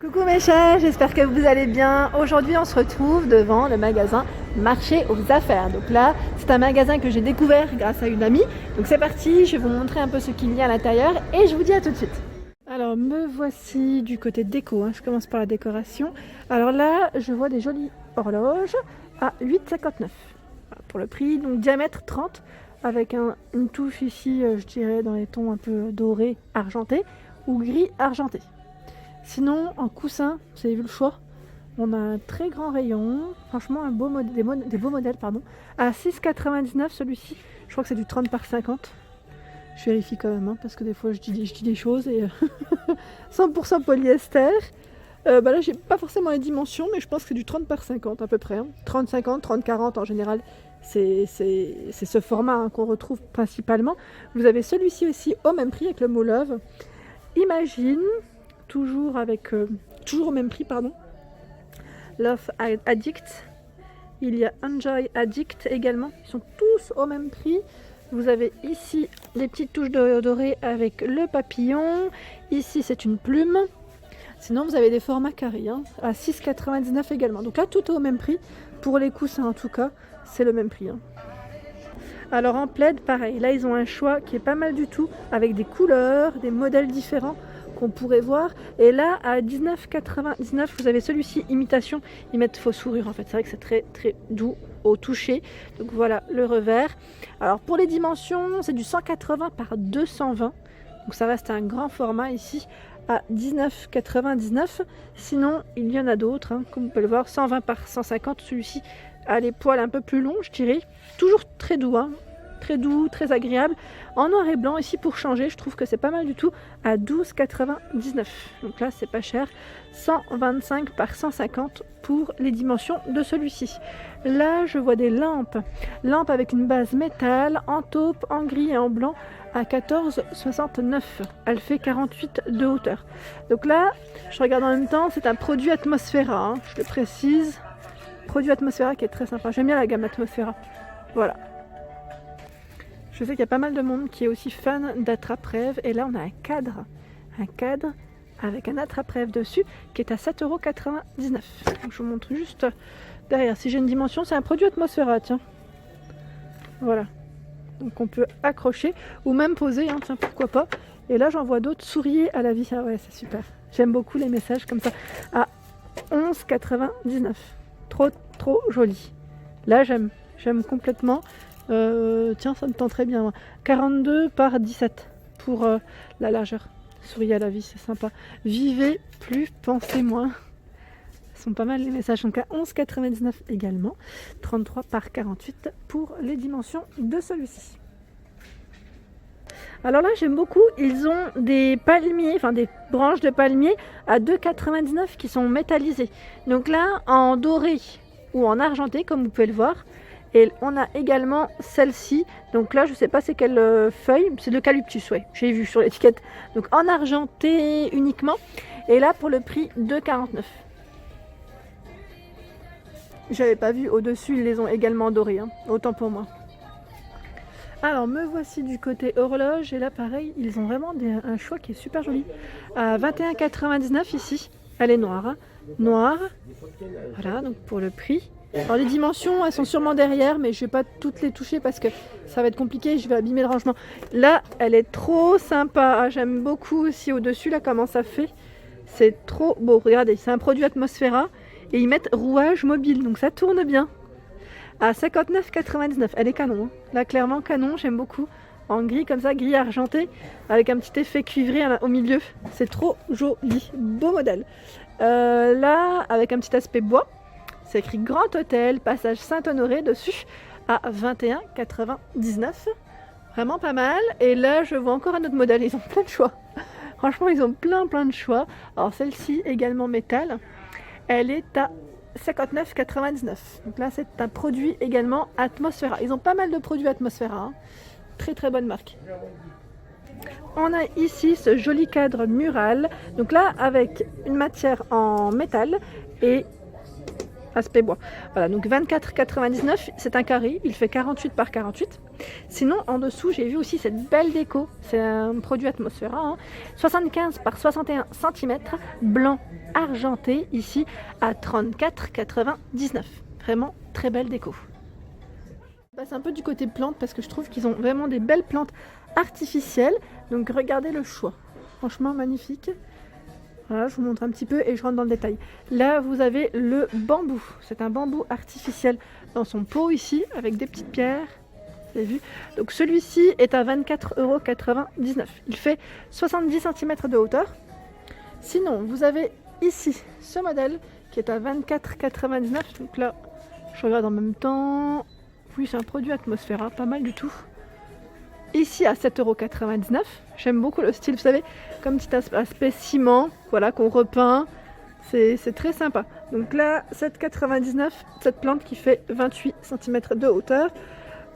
Coucou mes chers, j'espère que vous allez bien. Aujourd'hui on se retrouve devant le magasin Marché aux Affaires. Donc là c'est un magasin que j'ai découvert grâce à une amie. Donc c'est parti, je vais vous montrer un peu ce qu'il y a à l'intérieur et je vous dis à tout de suite. Alors me voici du côté déco, je commence par la décoration. Alors là je vois des jolies horloges à 8,59 pour le prix, donc diamètre 30 avec une touche ici je dirais dans les tons un peu dorés argentés ou gris argenté. Sinon, en coussin, vous avez vu le choix, on a un très grand rayon, franchement des beaux modèles, pardon, à 6,99 celui-ci, je crois que c'est du 30 par 50. Je vérifie quand même, parce que des fois je dis des choses et 100% polyester. Là, j'ai pas forcément les dimensions, mais je pense que c'est du 30 par 50 à peu près. 30-50, 30-40 en général, c'est ce format qu'on retrouve principalement. Vous avez celui-ci aussi au même prix avec le mot Love. Imagine. Toujours au même prix, pardon. Love Addict. Il y a Enjoy Addict également. Ils sont tous au même prix. Vous avez ici les petites touches dorées avec le papillon. Ici, c'est une plume. Sinon, vous avez des formats carrés à 6,99 également. Donc là, tout est au même prix. Pour les coussins, en tout cas, c'est le même prix. Alors en plaid, pareil. Là, ils ont un choix qui est pas mal du tout, avec des couleurs, des modèles différents qu'on pourrait voir. Et là, à 19,99, vous avez celui-ci, imitation. Ils mettent faux sourire, en fait. C'est vrai que c'est très, très doux au toucher. Donc voilà, le revers. Alors pour les dimensions, c'est du 180 par 220. Donc ça reste un grand format ici, à 19,99. Sinon, il y en a d'autres, comme vous pouvez le voir, 120 par 150. Celui-ci a les poils un peu plus longs, je dirais. Toujours très doux, très doux, très agréable. En noir et blanc, ici pour changer, je trouve que c'est pas mal du tout, à 12,99. Donc là, c'est pas cher. 125 par 150 pour les dimensions de celui-ci. Là, je vois des lampes. Lampes avec une base métal, en taupe, en gris et en blanc, à 14,69. Elle fait 48 de hauteur. Donc là, je regarde en même temps, c'est un produit Atmosphera, je le précise. Produit Atmosphera qui est très sympa. J'aime bien la gamme Atmosphera. Voilà. Je sais qu'il y a pas mal de monde qui est aussi fan d'attrape-rêve. Et là, on a un cadre. Un cadre avec un attrape-rêve dessus qui est à 7,99 €. Donc, je vous montre juste derrière. Si j'ai une dimension, c'est un produit Atmosphera, tiens. Voilà. Donc, on peut accrocher ou même poser, tiens, pourquoi pas. Et là, j'en vois d'autres. Souriez à la vie. Ah ouais, c'est super. J'aime beaucoup les messages comme ça. À 11,99 €. Trop joli. Là, j'aime complètement. Tiens, ça me tend très bien. 42 par 17 pour la largeur. Souriez à la vie, c'est sympa. Vivez plus, pensez moins. Ce sont pas mal les messages. Donc à 11,99 également. 33 par 48 pour les dimensions de celui-ci. Alors là, j'aime beaucoup. Ils ont des palmiers, enfin des branches de palmier à 2,99 qui sont métallisées. Donc là, en doré ou en argenté, comme vous pouvez le voir. Et on a également celle-ci. Donc là, je ne sais pas c'est quelle feuille. C'est de l'eucalyptus, ouais. J'ai vu sur l'étiquette. Donc en argenté uniquement. Et là, pour le prix de 49. J'avais pas vu au-dessus, ils les ont également dorés. Autant pour moi. Alors me voici du côté horloge. Et là, pareil, ils ont vraiment un choix qui est super joli. À 21,99 ici. Elle est noire. Noire. Voilà, donc pour le prix. Alors les dimensions, elles sont sûrement derrière, mais je vais pas toutes les toucher parce que ça va être compliqué, je vais abîmer le rangement. Là, elle est trop sympa, j'aime beaucoup aussi au-dessus, là, comment ça fait. C'est trop beau, regardez, c'est un produit Atmosphera et ils mettent rouage mobile, donc ça tourne bien. À 59,99, elle est canon, Là, clairement, canon, j'aime beaucoup. En gris comme ça, gris argenté, avec un petit effet cuivré au milieu. C'est trop joli, beau modèle. Là, avec un petit aspect bois. C'est écrit Grand Hôtel, passage Saint-Honoré dessus, à 21,99. Vraiment pas mal. Et là, je vois encore un autre modèle. Ils ont plein de choix. Franchement, ils ont plein de choix. Alors celle-ci, également métal, elle est à 59,99. Donc là, c'est un produit également Atmosphera. Ils ont pas mal de produits Atmosphera. Très bonne marque. On a ici ce joli cadre mural. Donc là, avec une matière en métal et aspect bois. Voilà, donc 24,99, c'est un carré, il fait 48 par 48. Sinon, en dessous, j'ai vu aussi cette belle déco, c'est un produit Atmosphera, hein. 75 par 61 cm, blanc argenté, ici à 34,99. Vraiment très belle déco. Je passe un peu du côté plantes parce que je trouve qu'ils ont vraiment des belles plantes artificielles. Donc regardez le choix, franchement magnifique. Voilà, je vous montre un petit peu et je rentre dans le détail. Là, vous avez le bambou. C'est un bambou artificiel dans son pot ici, avec des petites pierres. Vous avez vu? Donc celui-ci est à 24,99 €. Il fait 70 cm de hauteur. Sinon, vous avez ici ce modèle qui est à 24,99 €. Donc là, je regarde en même temps. Oui, c'est un produit Atmosphera, pas mal du tout. Ici à 7,99 €. J'aime beaucoup le style, vous savez, comme petit aspect ciment, voilà, qu'on repeint. C'est très sympa. Donc là, 7,99 €, cette plante qui fait 28 cm de hauteur.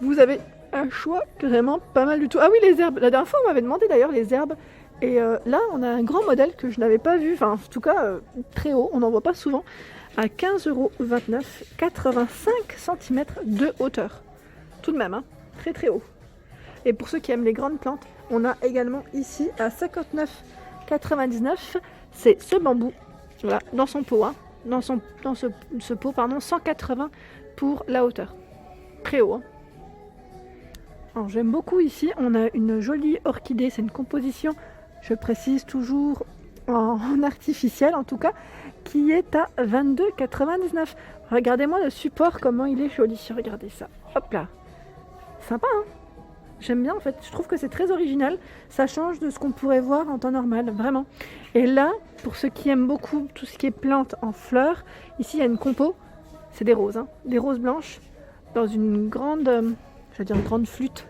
Vous avez un choix vraiment pas mal du tout. Ah oui, les herbes. La dernière fois, on m'avait demandé d'ailleurs les herbes. Et là, on a un grand modèle que je n'avais pas vu, enfin, en tout cas, très haut, on n'en voit pas souvent, à 15,29 €, 85 cm de hauteur. Tout de même, hein, très très haut. Et pour ceux qui aiment les grandes plantes, on a également ici à 59,99 €, c'est ce bambou, voilà, dans son pot, hein, dans ce pot, pardon, 180 pour la hauteur. Très haut, hein. Alors j'aime beaucoup ici, on a une jolie orchidée, c'est une composition, je précise toujours en artificiel en tout cas, qui est à 22,99 €. Regardez-moi le support, comment il est joli, regardez ça, hop là, sympa hein. J'aime bien en fait, je trouve que c'est très original, ça change de ce qu'on pourrait voir en temps normal, vraiment. Et là, pour ceux qui aiment beaucoup tout ce qui est plantes en fleurs, ici il y a une compo, c'est des roses, hein, des roses blanches, dans une grande, je vais dire une grande flûte,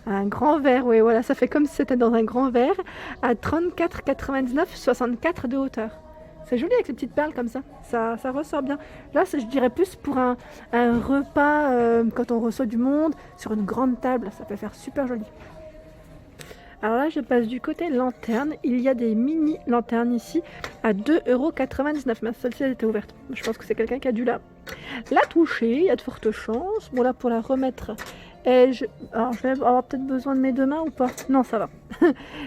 un grand verre, oui voilà, ça fait comme si c'était dans un grand verre, à 34,99 €, 64 de hauteur. C'est joli avec ces petites perles comme ça, ça ressort bien. Là, je dirais plus pour un repas, quand on reçoit du monde, sur une grande table, ça peut faire super joli. Alors là, je passe du côté lanterne. Il y a des mini lanternes ici à 2,99 €. Mais celle-ci, elle était ouverte. Je pense que c'est quelqu'un qui a dû la toucher. Il y a de fortes chances. Bon, là, pour la remettre, alors, je vais avoir peut-être besoin de mes deux mains ou pas? Non, ça va.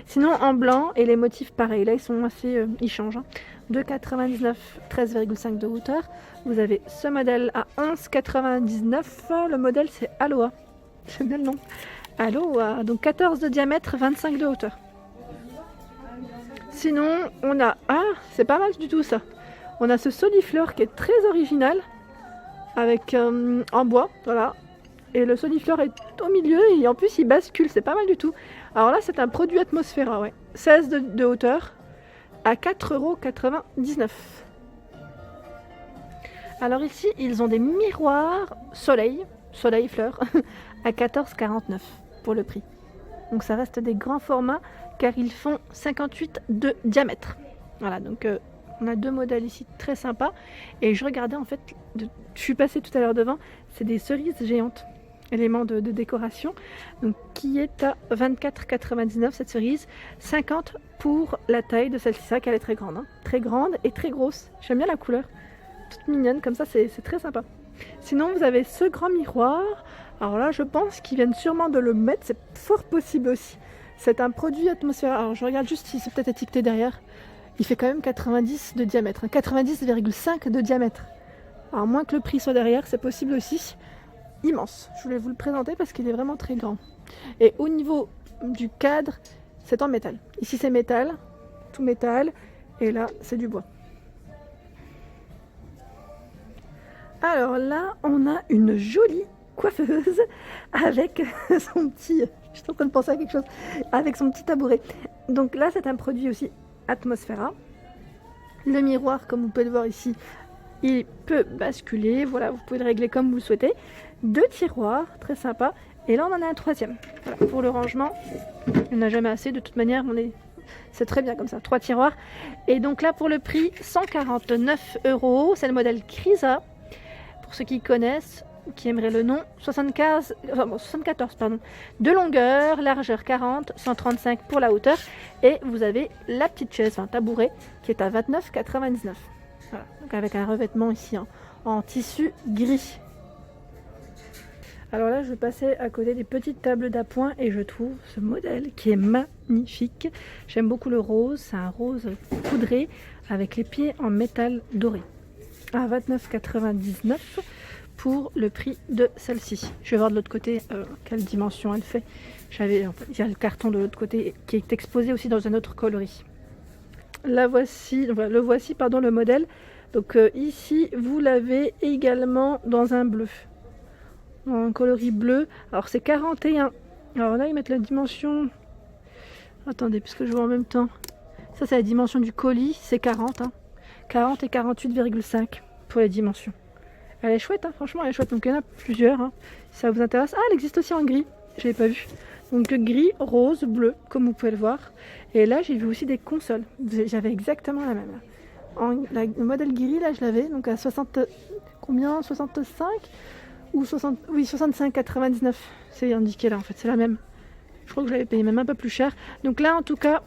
Sinon, en blanc, et les motifs pareils. Là, ils sont assez... ils changent. Hein. 2,99 €, 13,5 de hauteur. Vous avez ce modèle à 11,99 €. Le modèle, c'est Aloha. J'aime bien le nom. Aloha. Donc 14 de diamètre, 25 de hauteur. Sinon, on a... Ah, c'est pas mal du tout ça. On a ce solifleur qui est très original. Avec en bois, voilà. Et le solifleur est au milieu et en plus il bascule, c'est pas mal du tout. Alors là, c'est un produit Atmosphera, ouais. 16 de hauteur à 4,99 €. Alors ici, ils ont des miroirs soleil fleur, à 14,49 € pour le prix. Donc ça reste des grands formats car ils font 58 de diamètre. Voilà, donc on a deux modèles ici très sympas. Et je regardais en fait, je suis passée tout à l'heure devant, c'est des cerises géantes, élément de décoration, donc qui est à 24,99 € cette cerise, 50 pour la taille de celle-ci, ça qu'elle est très grande, hein. Très grande et très grosse. J'aime bien la couleur, toute mignonne comme ça, c'est très sympa. Sinon vous avez ce grand miroir, alors là je pense qu'ils viennent sûrement de le mettre, c'est fort possible aussi. C'est un produit Atmosphera, alors je regarde juste si c'est peut-être étiqueté derrière, il fait quand même 90 de diamètre, hein, 90,5 de diamètre. Alors moins que le prix soit derrière, c'est possible aussi. Immense, je voulais vous le présenter parce qu'il est vraiment très grand. Et au niveau du cadre, c'est en métal. Ici c'est métal, tout métal, et là c'est du bois. Alors là, on a une jolie coiffeuse avec son petit... Je suis en train de penser à quelque chose. Avec son petit tabouret. Donc là, c'est un produit aussi Atmosphera. Le miroir, comme vous pouvez le voir ici, il peut basculer. Voilà, vous pouvez le régler comme vous le souhaitez. Deux tiroirs, très sympa. Et là, on en a un troisième. Voilà, pour le rangement, on n'a jamais assez. De toute manière, c'est très bien comme ça. 3 tiroirs. Et donc là, pour le prix, 149 €. C'est le modèle Crisa. Pour ceux qui connaissent, qui aimeraient le nom, 74 de longueur, largeur 40, 135 pour la hauteur. Et vous avez la petite chaise, enfin tabouret, qui est à 29,99 €. Voilà, donc avec un revêtement ici en tissu gris. Alors là, je passais à côté des petites tables d'appoint et je trouve ce modèle qui est magnifique. J'aime beaucoup le rose, c'est un rose poudré avec les pieds en métal doré. À 29,99 € pour le prix de celle-ci. Je vais voir de l'autre côté quelle dimension elle fait. Il y a le carton de l'autre côté qui est exposé aussi dans un autre coloris. Le voici le modèle. Donc ici, vous l'avez également dans un bleu. Un coloris bleu. Alors c'est 41. Alors là, ils mettent la dimension... Attendez, puisque je vois en même temps. Ça, c'est la dimension du colis. C'est 40. 40 et 48,5 pour les dimensions. Elle est chouette, franchement, elle est chouette. Donc il y en a plusieurs. Si ça vous intéresse. Ah, elle existe aussi en gris. Je ne l'ai pas vu. Donc gris, rose, bleu, comme vous pouvez le voir. Et là, j'ai vu aussi des consoles. J'avais exactement la même. Le modèle gris, là, je l'avais. Donc à 60... Combien 65 ou 60... Oui, 65,99. C'est indiqué là, en fait. C'est la même. Je crois que je l'avais payé même un peu plus cher. Donc là, en tout cas...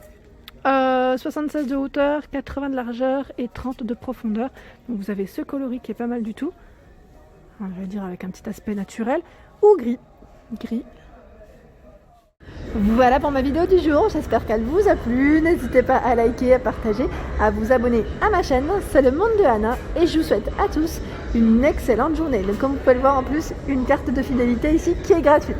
76 de hauteur, 80 de largeur et 30 de profondeur. Donc vous avez ce coloris qui est pas mal du tout. On va dire avec un petit aspect naturel. Ou gris. Voilà pour ma vidéo du jour. J'espère qu'elle vous a plu. N'hésitez pas à liker, à partager, à vous abonner à ma chaîne. C'est le monde de Anna. Et je vous souhaite à tous une excellente journée. Donc comme vous pouvez le voir en plus, une carte de fidélité ici qui est gratuite.